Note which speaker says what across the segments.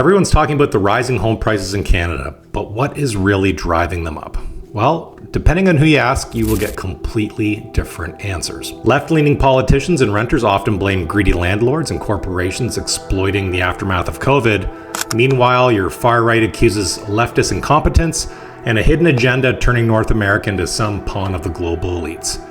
Speaker 1: Everyone's talking about the rising home prices in Canada, but what is really driving them up? Well, depending on who you ask, you will get completely different answers. Left-leaning politicians and renters often blame greedy landlords and corporations exploiting the aftermath of COVID. Meanwhile, your far right accuses leftist incompetence and a hidden agenda turning North America into some pawn of the global elites.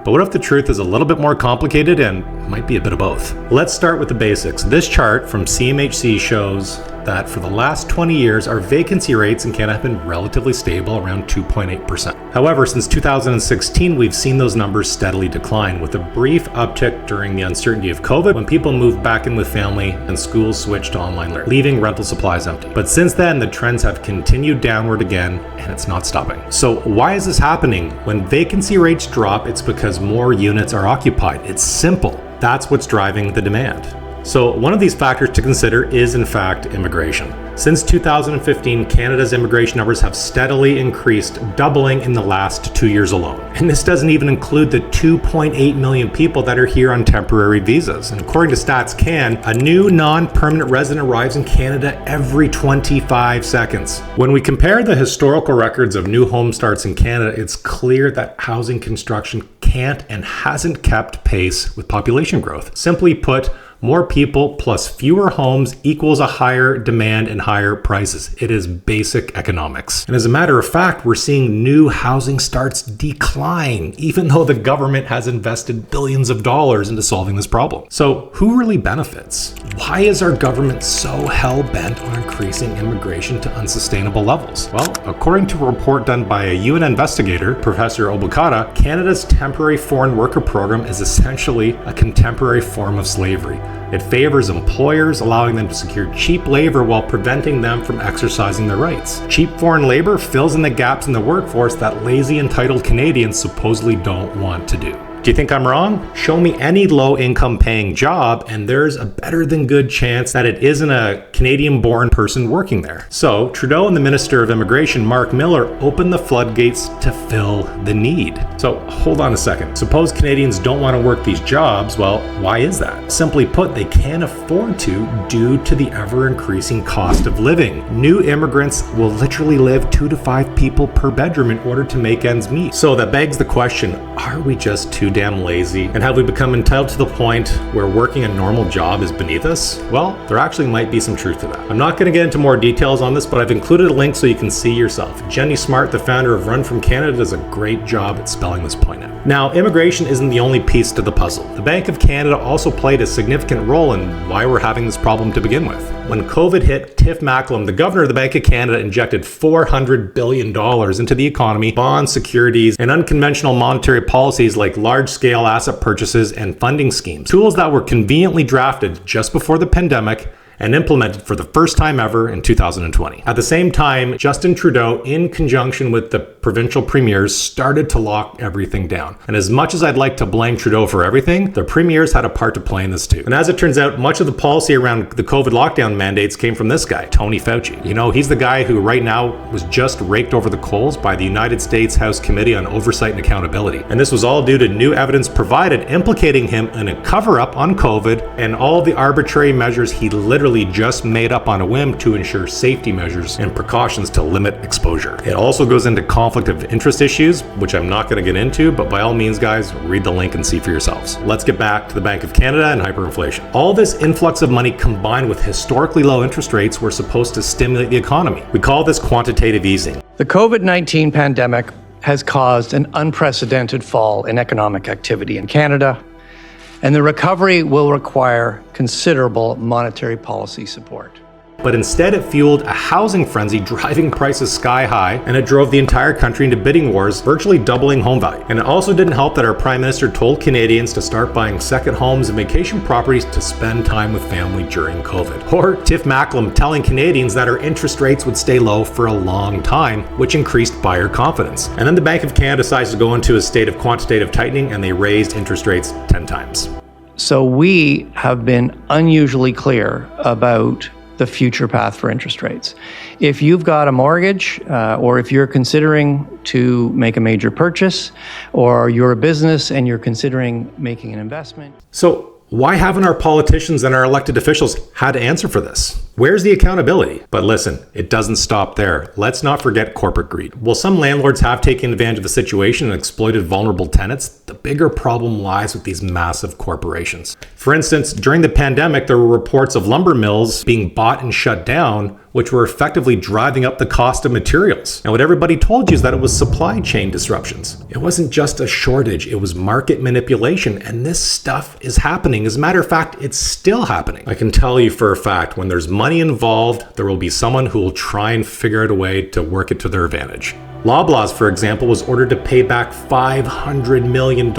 Speaker 1: But what if the truth is a little bit more complicated and might be a bit of both? Let's start with the basics. This chart from CMHC shows that for the last 20 years, our vacancy rates in Canada have been relatively stable, around 2.8%. However, since 2016, we've seen those numbers steadily decline, with a brief uptick during the uncertainty of COVID when people moved back in with family and schools switched to online learning, leaving rental supplies empty. But since then, the trends have continued downward again, and it's not stopping. So why is this happening? When vacancy rates drop, it's because more units are occupied. It's simple. That's what's driving the demand. So one of these factors to consider is, in fact, immigration. Since 2015, Canada's immigration numbers have steadily increased, doubling in the last 2 years alone. And this doesn't even include the 2.8 million people that are here on temporary visas. And according to Stats Can, a new non-permanent resident arrives in Canada every 25 seconds. When we compare the historical records of new home starts in Canada, it's clear that housing construction can't and hasn't kept pace with population growth. Simply put, more people plus fewer homes equals a higher demand and higher prices. It is basic economics. And as a matter of fact, we're seeing new housing starts decline, even though the government has invested billions of dollars into solving this problem. So who really benefits? Why is our government so hell-bent on increasing immigration to unsustainable levels? Well, according to a report done by a UN investigator, Professor Obokata, Canada's temporary foreign worker program is essentially a contemporary form of slavery. It favors employers, allowing them to secure cheap labor while preventing them from exercising their rights. Cheap foreign labor fills in the gaps in the workforce that lazy, entitled Canadians supposedly don't want to do. Do you think I'm wrong? Show me any low-income paying job, and there's a better than good chance that it isn't a Canadian-born person working there. So Trudeau and the Minister of Immigration, Mark Miller, opened the floodgates to fill the need. So hold on a second. Suppose Canadians don't want to work these jobs. Well, why is that? Simply put, they can't afford to due to the ever-increasing cost of living. New immigrants will literally live 2 to 5 people per bedroom in order to make ends meet. So that begs the question, are we just too damn lazy? And have we become entitled to the point where working a normal job is beneath us? Well, there actually might be some truth to that. I'm not going to get into more details on this, but I've included a link so you can see yourself. Jenny Smart, the founder of Run From Canada, does a great job at spelling this point out. Now, immigration isn't the only piece to the puzzle. The Bank of Canada also played a significant role in why we're having this problem to begin with. When COVID hit, Tiff Macklem, the governor of the Bank of Canada, injected $400 billion into the economy, bonds, securities, and unconventional monetary policies like large-scale asset purchases and funding schemes. Tools that were conveniently drafted just before the pandemic and implemented for the first time ever in 2020. At the same time, Justin Trudeau, in conjunction with the provincial premiers, started to lock everything down. And as much as I'd like to blame Trudeau for everything, the premiers had a part to play in this too. And as it turns out, much of the policy around the COVID lockdown mandates came from this guy, Tony Fauci. You know, he's the guy who right now was just raked over the coals by the United States House Committee on Oversight and Accountability. And this was all due to new evidence provided implicating him in a cover-up on COVID and all the arbitrary measures he literally just made up on a whim to ensure safety measures and precautions to limit exposure. It also goes into conflict of interest issues, which I'm not going to get into, but by all means, guys, read the link and see for yourselves. Let's get back to the Bank of Canada and hyperinflation. All this influx of money combined with historically low interest rates were supposed to stimulate the economy. We call this quantitative easing.
Speaker 2: The COVID-19 pandemic has caused an unprecedented fall in economic activity in Canada, and the recovery will require considerable monetary policy support.
Speaker 1: But instead it fueled a housing frenzy, driving prices sky high, and it drove the entire country into bidding wars, virtually doubling home value. And it also didn't help that our Prime Minister told Canadians to start buying second homes and vacation properties to spend time with family during COVID. Or Tiff Macklem telling Canadians that our interest rates would stay low for a long time, which increased buyer confidence. And then the Bank of Canada decides to go into a state of quantitative tightening, and they raised interest rates 10 times.
Speaker 2: So we have been unusually clear about the future path for interest rates. If you've got a mortgage, or if you're considering to make a major purchase, or you're a business and you're considering making an investment.
Speaker 1: So why haven't our politicians and our elected officials had to answer for this? Where's the accountability? But listen, it doesn't stop there. Let's not forget corporate greed. While some landlords have taken advantage of the situation and exploited vulnerable tenants, the bigger problem lies with these massive corporations. For instance, during the pandemic, there were reports of lumber mills being bought and shut down, which were effectively driving up the cost of materials. And what everybody told you is that it was supply chain disruptions. It wasn't just a shortage, it was market manipulation, and this stuff is happening. As a matter of fact, it's still happening. I can tell you for a fact, when there's money involved, there will be someone who will try and figure out a way to work it to their advantage. Loblaw, for example, was ordered to pay back $500 million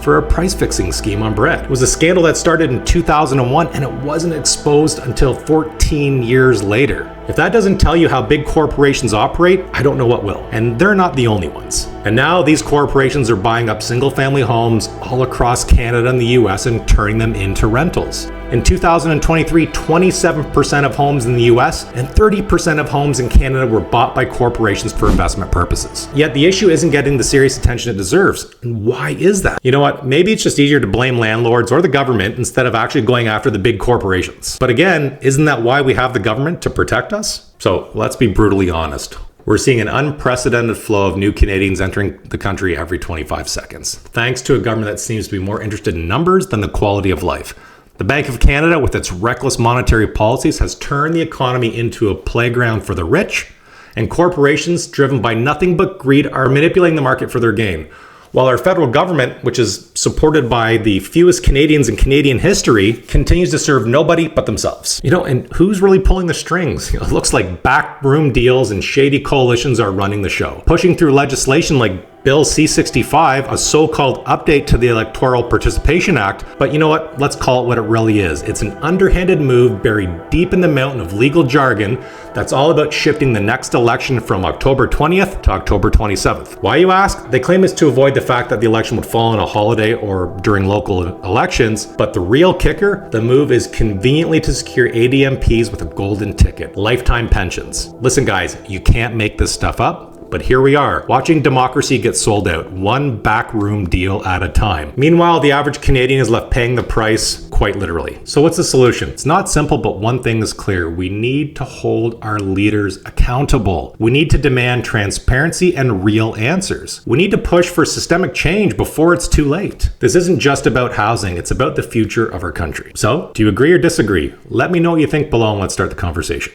Speaker 1: for a price fixing scheme on bread. It was a scandal that started in 2001 and it wasn't exposed until 14 years later. If that doesn't tell you how big corporations operate, I don't know what will. And they're not the only ones. And now these corporations are buying up single-family homes all across Canada and the US and turning them into rentals. In 2023, 27% of homes in the US and 30% of homes in Canada were bought by corporations for investment purposes. Yet the issue isn't getting the serious attention it deserves. And why is that? You know what? Maybe it's just easier to blame landlords or the government instead of actually going after the big corporations. But again, isn't that why we have the government, to protect us? So let's be brutally honest. We're seeing an unprecedented flow of new Canadians entering the country every 25 seconds, thanks to a government that seems to be more interested in numbers than the quality of life. The Bank of Canada, with its reckless monetary policies, has turned the economy into a playground for the rich, and corporations driven by nothing but greed are manipulating the market for their gain. While our federal government, which is supported by the fewest Canadians in Canadian history, continues to serve nobody but themselves. And who's really pulling the strings? It looks like backroom deals and shady coalitions are running the show, pushing through legislation like Bill C-65, a so-called update to the Electoral Participation Act. But you know what? Let's call it what it really is. It's an underhanded move buried deep in the mountain of legal jargon that's all about shifting the next election from October 20th to October 27th. Why, you ask? They claim it's to avoid the fact that the election would fall on a holiday or during local elections. But the real kicker, the move is conveniently to secure ADMPs with a golden ticket, lifetime pensions. Listen, guys, you can't make this stuff up. But here we are, watching democracy get sold out, one backroom deal at a time. Meanwhile, the average Canadian is left paying the price, quite literally. So what's the solution? It's not simple, but one thing is clear. We need to hold our leaders accountable. We need to demand transparency and real answers. We need to push for systemic change before it's too late. This isn't just about housing, it's about the future of our country. So, do you agree or disagree? Let me know what you think below and let's start the conversation.